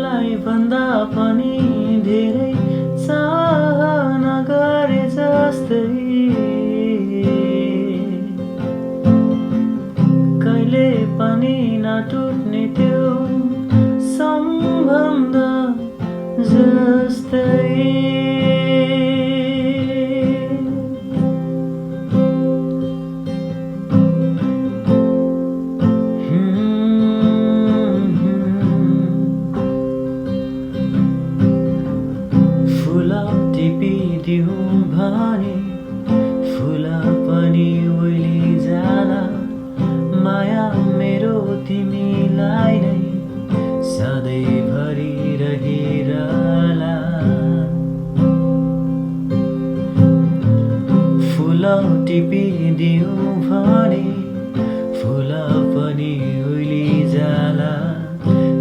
मलाई भन्दा पनि धेरै चाहना गरे जस्तै कहिले पनि नटुट्ने त्यो सम्बन्ध जस्तै टिपिदिउँ भने फुल पनि ओइली जाला माया मेरो तिमीलाई नै सधैँभरि रहिरहला फुल टिपिदिउँ भने फुल पनि ओइली जाला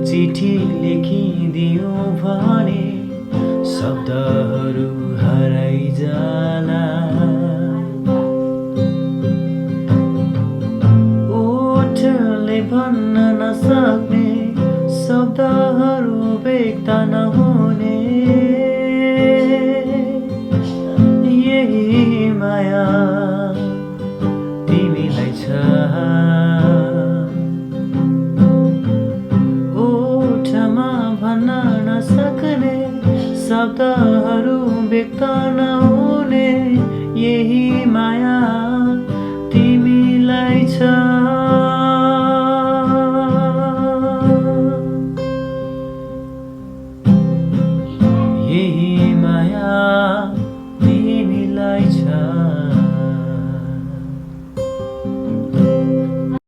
चिठी लेखिदिउँ भने शब्दहरू हराइजाला ओठले भन्न नसक्ने शब्दहरू व्यक्त नहुने यही माया तिमीलाई छ ओठमा भन्न नसक्ने शब्दहरू व्यक्त नहुने यही